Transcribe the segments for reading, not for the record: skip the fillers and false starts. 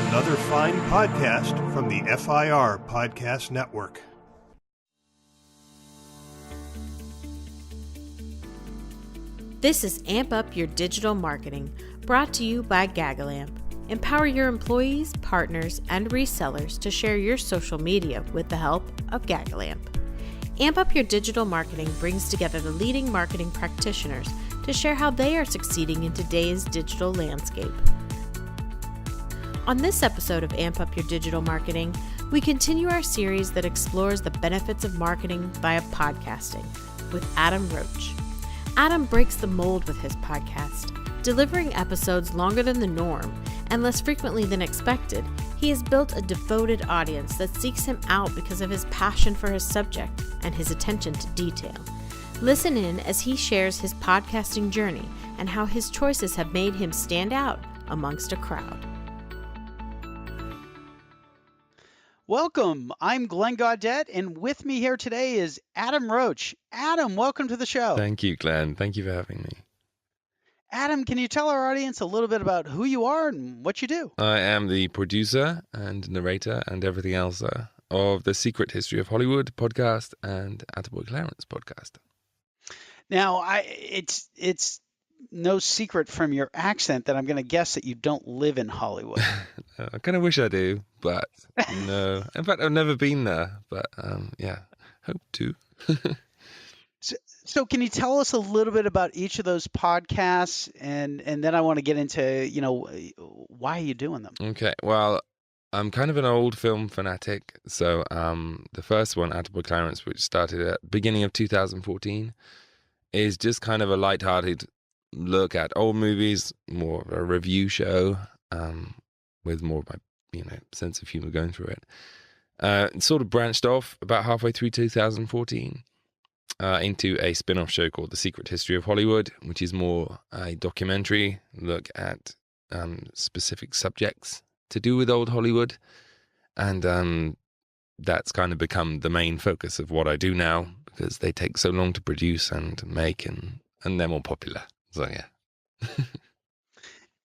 another fine podcast from the FIR Podcast Network. This is Amp Up Your Digital Marketing, brought to you by GaggleAMP. Empower your employees, partners, and resellers to share your social media with the help of GaggleAMP. Amp Up Your Digital Marketing brings together the leading marketing practitioners to share how they are succeeding in today's digital landscape. On this episode of Amp Up Your Digital Marketing, we continue our series that explores the benefits of marketing via podcasting with Adam Roche. Adam breaks the mold with his podcast. Delivering episodes longer than the norm and less frequently than expected, he has built a devoted audience that seeks him out because of his passion for his subject and his attention to detail. Listen in as he shares his podcasting journey and how his choices have made him stand out amongst a crowd. Welcome. I'm Glenn Gaudette, and with me here today is Adam Roche. Adam, welcome to the show. Thank you, Glenn. Thank you for having me. Adam, can you tell our audience a little bit about who you are and what you do? I am the producer and narrator and everything else of the Secret History of Hollywood podcast and Attaboy Clarence podcast. Now, it's no secret from your accent that I'm going to guess that you don't live in Hollywood. I kind of wish I do, but no. In fact, I've never been there, but yeah, hope to. So can you tell us a little bit about each of those podcasts, and then I want to get into, why are you doing them? Okay, well, I'm kind of an old film fanatic, so the first one, Attaboy Clarence, which started at the beginning of 2014, is just kind of a lighthearted look at old movies, more of a review show, with more of my, sense of humor going through it. It sort of branched off about halfway through 2014 into a spin-off show called The Secret History of Hollywood, which is more a documentary look at specific subjects to do with old Hollywood. And that's kind of become the main focus of what I do now, because they take so long to produce and make, and they're more popular. So yeah.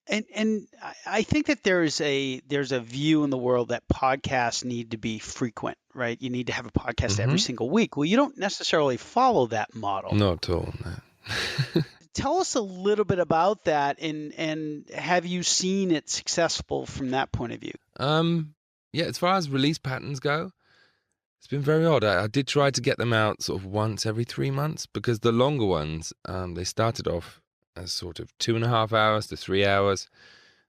And I think that there's a view in the world that podcasts need to be frequent, right? You need to have a podcast every single week. Well, you don't necessarily follow that model. Not at all, no. Tell us a little bit about that, and have you seen it successful from that point of view? Yeah, as far as release patterns go, it's been very odd. I did try to get them out sort of once every 3 months, because the longer ones, they started off as sort of 2.5 hours to 3 hours,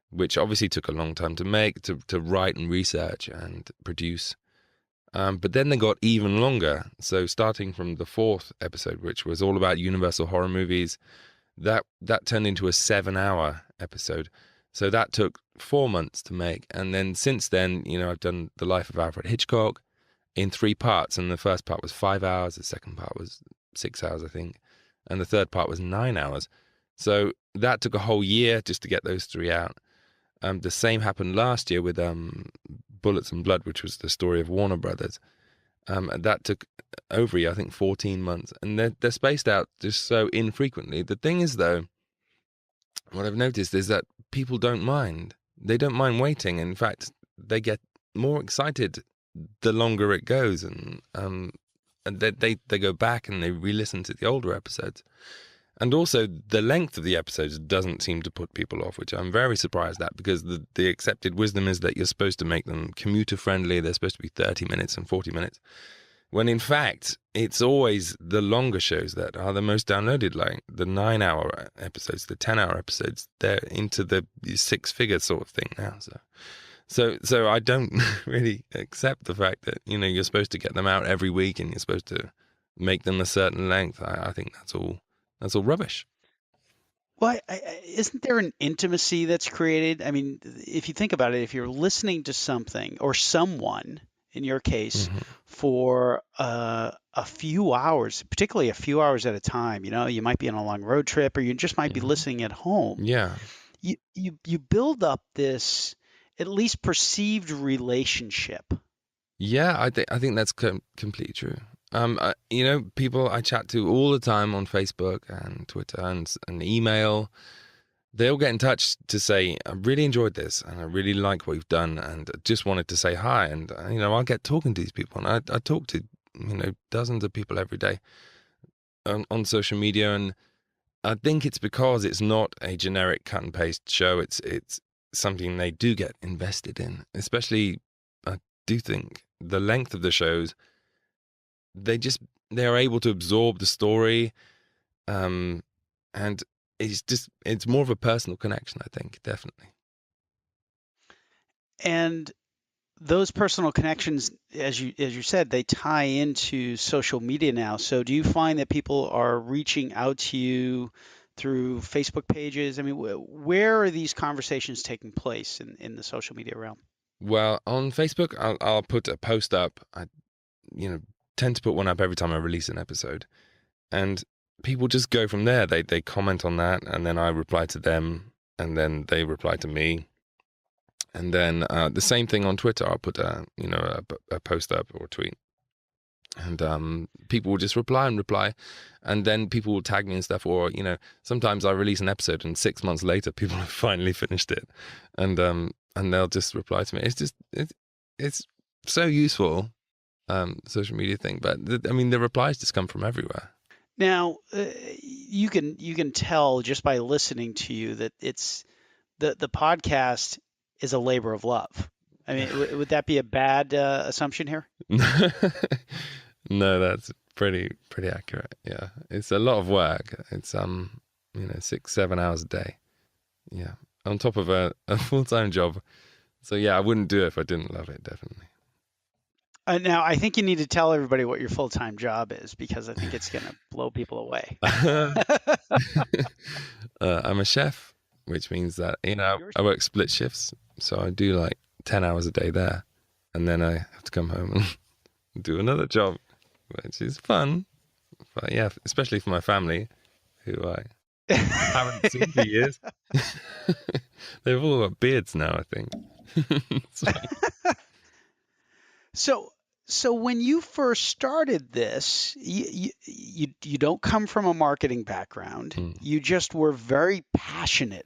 which obviously took a long time to make, to write and research and produce. But then they got even longer. So starting from the 4th episode, which was all about Universal horror movies, that turned into a 7-hour episode. So that took 4 months to make. And then since then, I've done The Life of Alfred Hitchcock in 3 parts. And the first part was 5 hours. The second part was 6 hours, I think. And the third part was 9 hours. So that took a whole year just to get those 3 out. The same happened last year with Bullets and Blood, which was the story of Warner Brothers. That took over a year, I think 14 months. And they're spaced out just so infrequently. The thing is, though, what I've noticed is that people don't mind. They don't mind waiting. In fact, they get more excited the longer it goes. And they go back and they re-listen to the older episodes. And also, the length of the episodes doesn't seem to put people off, which I'm very surprised at, because the accepted wisdom is that you're supposed to make them commuter-friendly. They're supposed to be 30 minutes and 40 minutes. When in fact, it's always the longer shows that are the most downloaded, like the 9-hour episodes, the 10-hour episodes. They're into the 6-figure sort of thing now. So I don't really accept the fact that, you're supposed to get them out every week and you're supposed to make them a certain length. I think that's all rubbish. Well, isn't there an intimacy that's created? I mean, if you think about it, if you're listening to something or someone, in your case, for a few hours, particularly a few hours at a time, you might be on a long road trip, or you just might be listening at home. Yeah. You build up this at least perceived relationship. Yeah, I think that's completely true. People I chat to all the time on Facebook and Twitter and email, they'll get in touch to say, I really enjoyed this and I really like what you've done and I just wanted to say hi. And, I'll get talking to these people. And I talk to, dozens of people every day on social media. And I think it's because it's not a generic cut and paste show. It's something they do get invested in, especially I do think the length of the shows, they are able to absorb the story. And it's more of a personal connection, I think, definitely. And those personal connections, as you said, they tie into social media now. So do you find that people are reaching out to you through Facebook pages? I mean, where are these conversations taking place in the social media realm? Well, on Facebook, I'll put a post up. I, tend to put one up every time I release an episode, and people just go from there. They comment on that, and then I reply to them, and then they reply to me. And then the same thing on Twitter. I'll put a post up or a tweet, and people will just reply, and then people will tag me and stuff. Or sometimes I release an episode, and 6 months later, people have finally finished it, and they'll just reply to me. It's so useful, social media thing. But the replies just come from everywhere. Now you can tell just by listening to you that it's the podcast is a labor of love. I mean, would that be a bad assumption here? No, that's pretty accurate. Yeah, it's a lot of work. It's 6-7 hours a day. Yeah, on top of a full-time job. So yeah, I wouldn't do it if I didn't love it. Definitely. Now, I think you need to tell everybody what your full-time job is, because I think it's going to blow people away. I'm a chef, which means that I work split shifts. So I do like 10 hours a day there, and then I have to come home and do another job, which is fun. But yeah, especially for my family, who I haven't seen for years. They've all got beards now, I think. So when you first started this, you don't come from a marketing background. You just were very passionate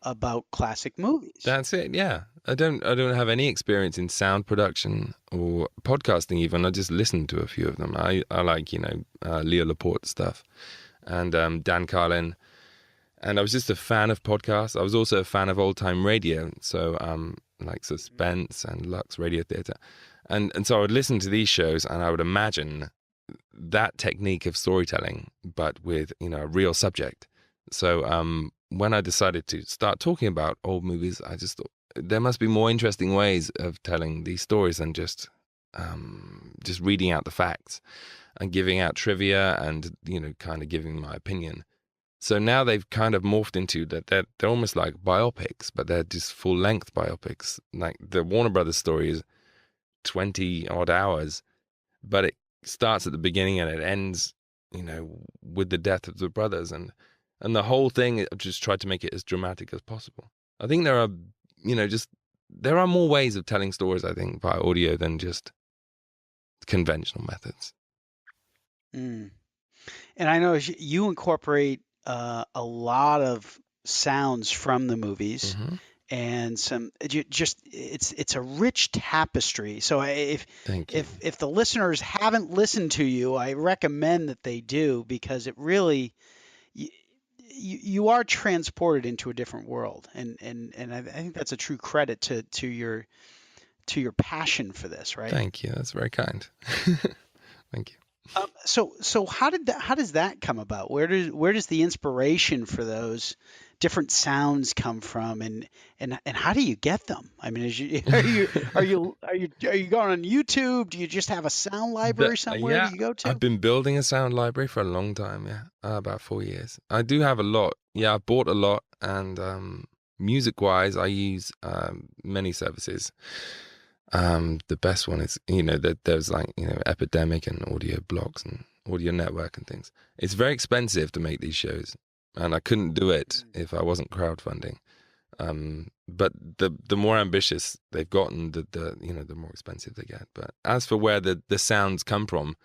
about classic movies. That's it. Yeah, I don't have any experience in sound production or podcasting even. I just listened to a few of them. I like Leo Laporte stuff and Dan Carlin, and I was just a fan of podcasts. I was also a fan of old time radio, so like Suspense and Lux Radio Theatre, and so I would listen to these shows and I would imagine that technique of storytelling, but with a real subject. So when I decided to start talking about old movies, I just thought there must be more interesting ways of telling these stories than just reading out the facts and giving out trivia and kind of giving my opinion. So now they've kind of morphed into that they're almost like biopics, but they're just full length biopics. Like the Warner Brothers story is 20 odd hours, but it starts at the beginning and it ends with the death of the brothers, and the whole thing, I just tried to make it as dramatic as possible. I think there are, there are more ways of telling stories, I think, by audio than just conventional methods. And I know you incorporate a lot of sounds from the movies, and it's a rich tapestry. So if the listeners haven't listened to you, I recommend that they do, because it really you are transported into a different world, and I think that's a true credit to your passion for this, right? Thank you. That's very kind. Thank you. So how does that come about? Where does the inspiration for those different sounds come from, and how do you get them? I mean, are you going on YouTube? Do you just have a sound library somewhere Yeah, do you go to? I've been building a sound library for a long time. Yeah, about 4 years. I do have a lot. Yeah, I bought a lot, and music-wise, I use many services. The best one is, there's like, Epidemic and Audio Blocks and Audio Network and things. It's very expensive to make these shows, and I couldn't do it if I wasn't crowdfunding. But the more ambitious they've gotten, the more expensive they get. But as for where the sounds come from,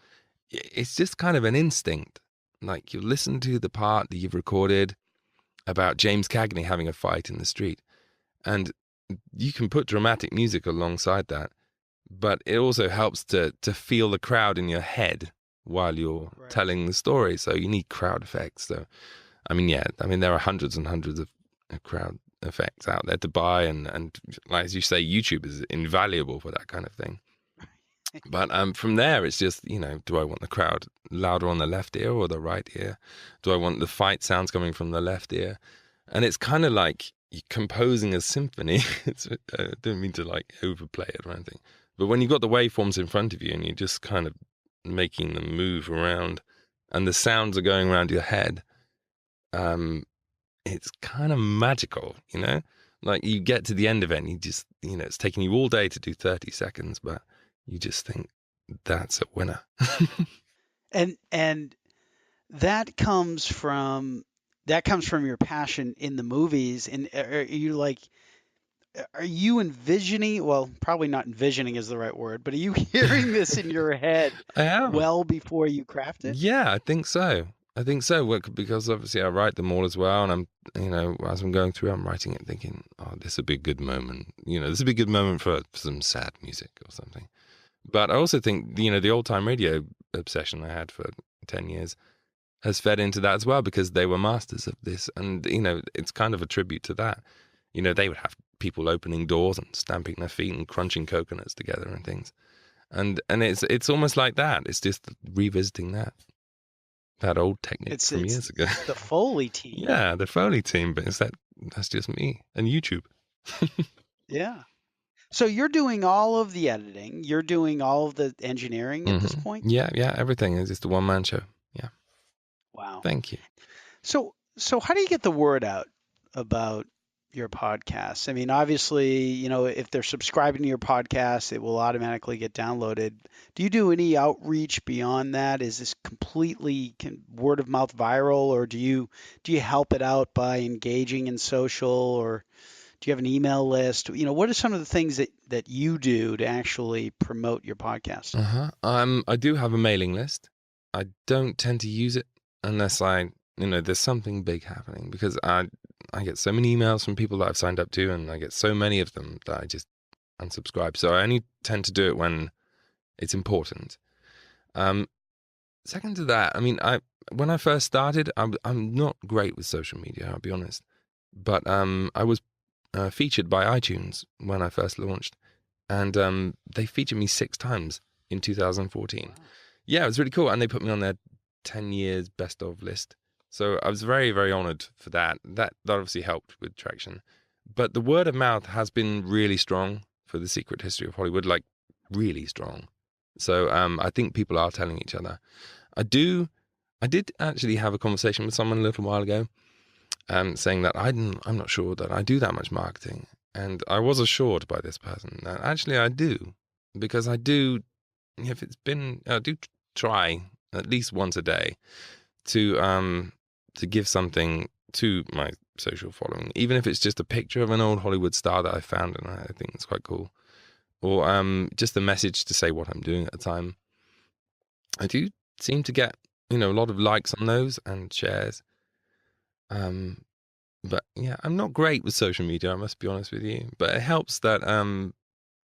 it's just kind of an instinct. Like, you listen to the part that you've recorded, about James Cagney having a fight in the street. And you can put dramatic music alongside that, but it also helps to feel the crowd in your head while you're telling the story. So you need crowd effects. So, there are hundreds and hundreds of crowd effects out there to buy. And like, as you say, YouTube is invaluable for that kind of thing. But from there, it's just, do I want the crowd louder on the left ear or the right ear? Do I want the fight sounds coming from the left ear? And it's kind of like composing a symphony. I don't mean to like overplay it or anything. But when you've got the waveforms in front of you and you're just kind of making them move around and the sounds are going around your head, it's kind of magical, Like you get to the end of it and you just, it's taking you all day to do 30 seconds, but you just think that's a winner. And that comes from your passion in the movies. And are you envisioning, well, probably not envisioning is the right word, but are you hearing this in your head I am. well before you craft it? Yeah, I think so. Because obviously I write them all as well. And as I'm going through, I'm writing it thinking, oh, this would be a good moment. This would be a good moment for some sad music or something. But I also think, the old-time radio obsession I had for 10 years has fed into that as well, because they were masters of this. And, it's kind of a tribute to that. They would have people opening doors and stamping their feet and crunching coconuts together and things. And it's almost like that. It's just revisiting that old technique from years ago. The Foley team. Yeah, the Foley team. But that's just me and YouTube. Yeah. So you're doing all of the editing. You're doing all of the engineering at this point? Yeah, everything is just a one-man show. Yeah. Wow. Thank you. So how do you get the word out about your podcast? I mean, obviously, if they're subscribing to your podcast, it will automatically get downloaded. Do you do any outreach beyond that? Is this completely word of mouth viral, or do you help it out by engaging in social, or do you have an email list? What are some of the things that you do to actually promote your podcast? I do have a mailing list. I don't tend to use it unless there's something big happening, because I get so many emails from people that I've signed up to, and I get so many of them that I just unsubscribe. So I only tend to do it when it's important. Second to that, when I first started, I'm not great with social media, I'll be honest. But I was featured by iTunes when I first launched, and they featured me 6 times in 2014. Wow. Yeah, it was really cool, and they put me on their 10 years best of list. So I was very, very honored for that. That obviously helped with traction. But the word of mouth has been really strong for The Secret History of Hollywood, like really strong. So I think people are telling each other. I did actually have a conversation with someone a little while ago, saying that I'm not sure that I do that much marketing. And I was assured by this person that actually I do, because I do, I do try at least once a day to give something to my social following, even if it's just a picture of an old Hollywood star that I found and I think it's quite cool, or just a message to say what I'm doing at the time. I do seem to get a lot of likes on those and shares. But yeah, I'm not great with social media, I must be honest with you. But it helps that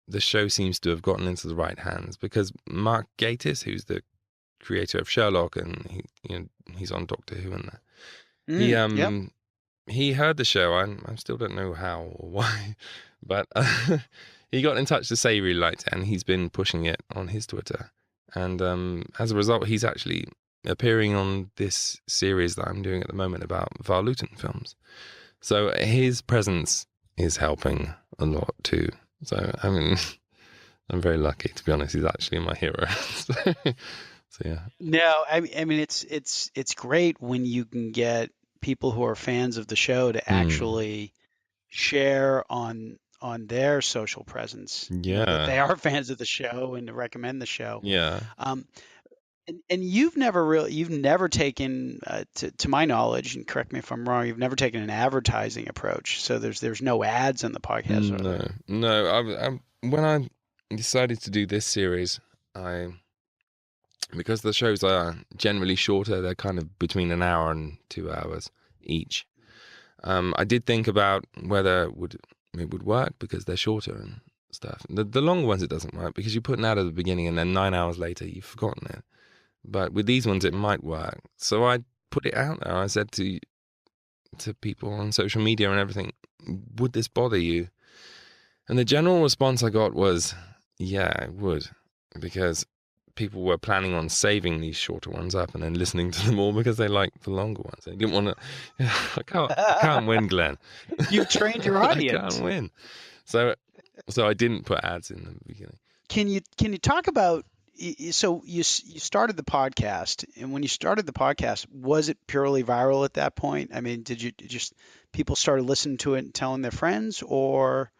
the show seems to have gotten into the right hands, because Mark Gatiss, who's the creator of Sherlock, and he's on Doctor Who and that. He heard the show. I still don't know how or why, but he got in touch to say he really liked it, and he's been pushing it on his Twitter. And as a result, he's actually appearing on this series that I'm doing at the moment about Val Lewton films. So his presence is helping a lot too. So I'm very lucky, to be honest. He's actually my hero. So yeah. No, I mean it's great when you can get people who are fans of the show to actually share on their social presence. That they are fans of the show and to recommend the show. Yeah. And you've never taken, to my knowledge, and correct me if I'm wrong, you've never taken an advertising approach. So there's no ads on the podcast. No. When I decided to do this series, because the shows are generally shorter, they're kind of between an hour and 2 hours each. I did think about whether it would work because they're shorter and stuff. The longer ones, it doesn't work because you put an ad at the beginning and then 9 hours later you've forgotten it. But with these ones, it might work. So I put it out there. I said to people on social media and everything, would this bother you? And the general response I got was, yeah, it would, because people were planning on saving these shorter ones up and then listening to them all because they like the longer ones. They didn't want to. I can't win, Glenn. You've trained your audience. I can't win. So I didn't put ads in the beginning. Can you talk about? So you started the podcast, and when you started the podcast, was it purely viral at that point? I mean, did you just people started listening to it and telling their friends, or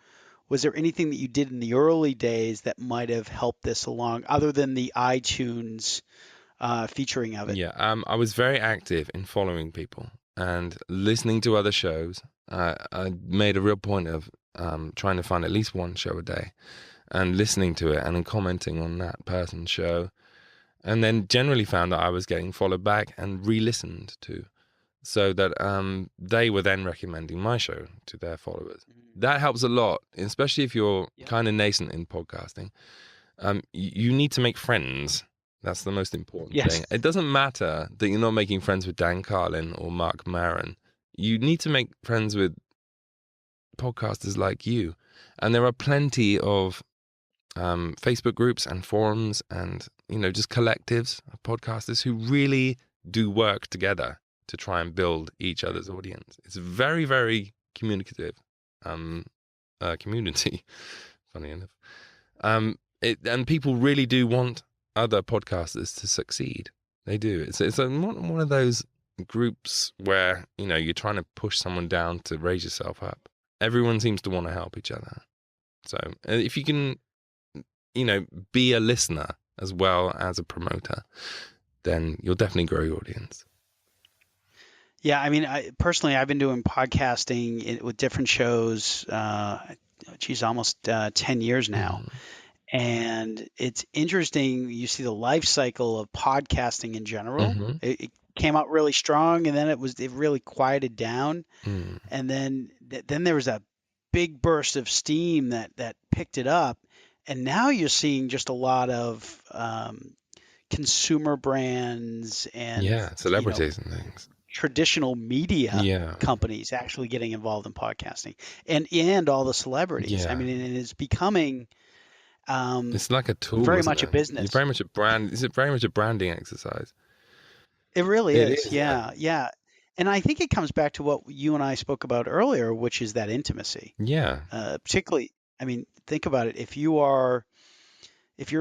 was there anything that you did in the early days that might have helped this along, other than the iTunes featuring of it? Yeah, I was very active in following people and listening to other shows. I made a real point of trying to find at least one show a day and listening to it and then commenting on that person's show. And then generally found that I was getting followed back and re-listened to, so that they were then recommending my show to their followers. That helps a lot, especially if you're kind of nascent in podcasting. You need to make friends. That's the most important thing. It doesn't matter that you're not making friends with Dan Carlin or Mark Maron. You need to make friends with podcasters like you. And there are plenty of Facebook groups and forums and, just collectives of podcasters who really do work together to try and build each other's audience. It's a very, very communicative community, funny enough. And people really do want other podcasters to succeed. They do. It's one of those groups where, you're trying to push someone down to raise yourself up. Everyone seems to want to help each other. So if you can, be a listener as well as a promoter, then you'll definitely grow your audience. Yeah, I mean, I've been doing podcasting with different shows, almost 10 years now. And it's interesting. You see the life cycle of podcasting in general. It came out really strong, and then it really quieted down. And then there was a big burst of steam that picked it up. And now you're seeing just a lot of consumer brands and celebrities and things. Traditional media companies actually getting involved in podcasting, and all the celebrities. I mean, it is becoming it's like a tool. Very much a business. It's very much a brand. It's very much a branding exercise. It really is. Yeah. And I think it comes back to what you and I spoke about earlier, which is that intimacy. Yeah. Particularly, I mean, think about it. If you're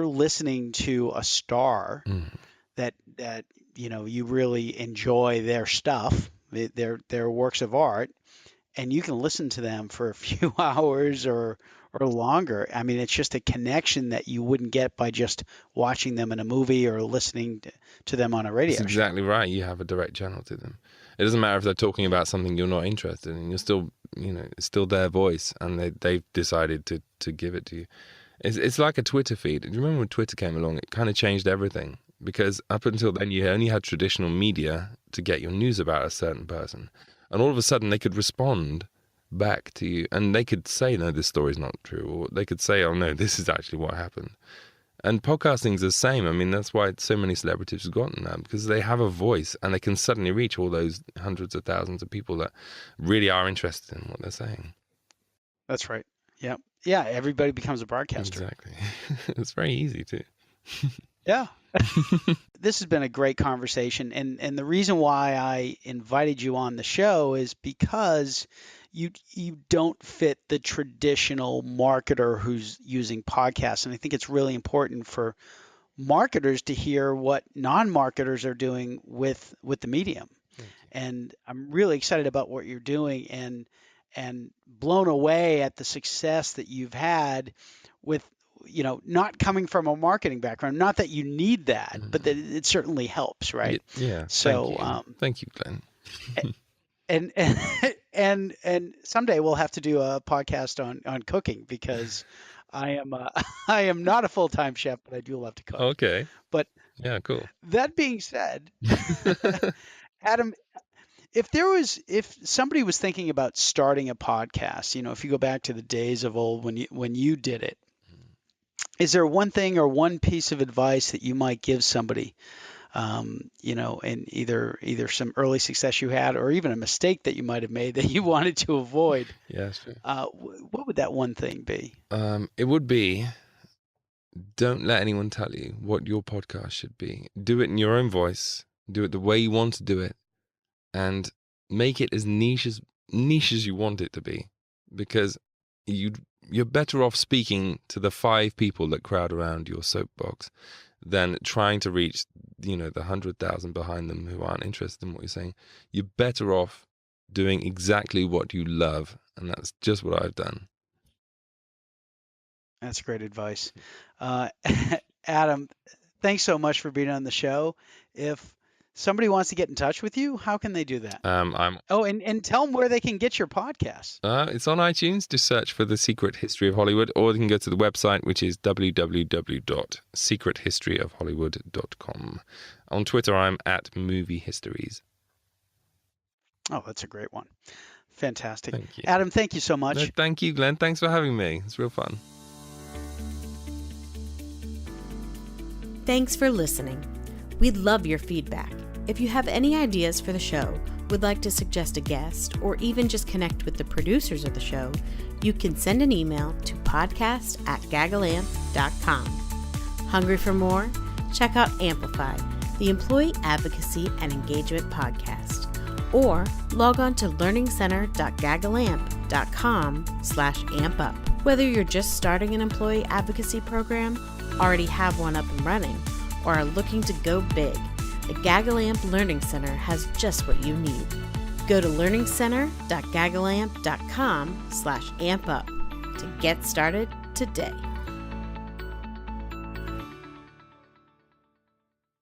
listening to a star that you really enjoy their stuff, their works of art, and you can listen to them for a few hours or longer. I mean, it's just a connection that you wouldn't get by just watching them in a movie or listening to them on a radio show. That's exactly right. You have a direct channel to them. It doesn't matter if they're talking about something you're not interested in. You're still, it's still their voice, and they've decided to give it to you. It's like a Twitter feed. Do you remember when Twitter came along? It kind of changed everything, because up until then you only had traditional media to get your news about a certain person, and all of a sudden they could respond back to you, and they could say, no, this story's not true, or they could say, oh no, this is actually what happened. And podcasting's the same. I mean, that's why so many celebrities have gotten that, because they have a voice and they can suddenly reach all those hundreds of thousands of people that really are interested in what they're saying. That's right. Yeah. Yeah. Everybody becomes a broadcaster. Exactly. It's very easy too. Yeah. This has been a great conversation. And the reason why I invited you on the show is because you don't fit the traditional marketer who's using podcasts. And I think it's really important for marketers to hear what non-marketers are doing with the medium. And I'm really excited about what you're doing and blown away at the success that you've had with, not coming from a marketing background. Not that you need that, but that it certainly helps, right? Yeah. So thank you, Glenn. And someday we'll have to do a podcast on cooking, because I am not a full-time chef, but I do love to cook. Okay. But yeah, cool. That being said, Adam, if somebody was thinking about starting a podcast, if you go back to the days of old when you did it, is there one thing or one piece of advice that you might give somebody, and either some early success you had or even a mistake that you might have made that you wanted to avoid? Yeah, sure. What would that one thing be? It would be, don't let anyone tell you what your podcast should be. Do it in your own voice. Do it the way you want to do it, and make it as niche as you want it to be, because you're better off speaking to the 5 people that crowd around your soapbox than trying to reach, the 100,000 behind them who aren't interested in what you're saying. You're better off doing exactly what you love, and that's just what I've done. That's great advice. Adam, thanks so much for being on the show. If somebody wants to get in touch with you, how can they do that? And tell them where they can get your podcast. It's on iTunes. Just search for The Secret History of Hollywood, or you can go to the website, which is www.secrethistoryofhollywood.com. On Twitter, I'm at Movie Histories. Oh, that's a great one. Fantastic. Thank you. Adam, thank you so much. No, thank you, Glenn. Thanks for having me. It's real fun. Thanks for listening. We'd love your feedback. If you have any ideas for the show, would like to suggest a guest, or even just connect with the producers of the show, you can send an email to podcast@gaggleamp.com. Hungry for more? Check out Amplify, the Employee Advocacy and Engagement podcast, or log on to learningcenter.gaggleamp.com/ampup. Whether you're just starting an employee advocacy program, already have one up and running, or are looking to go big, the Gaggle Amp Learning Center has just what you need. Go to learningcenter.gaggleamp.com/ampup to get started today.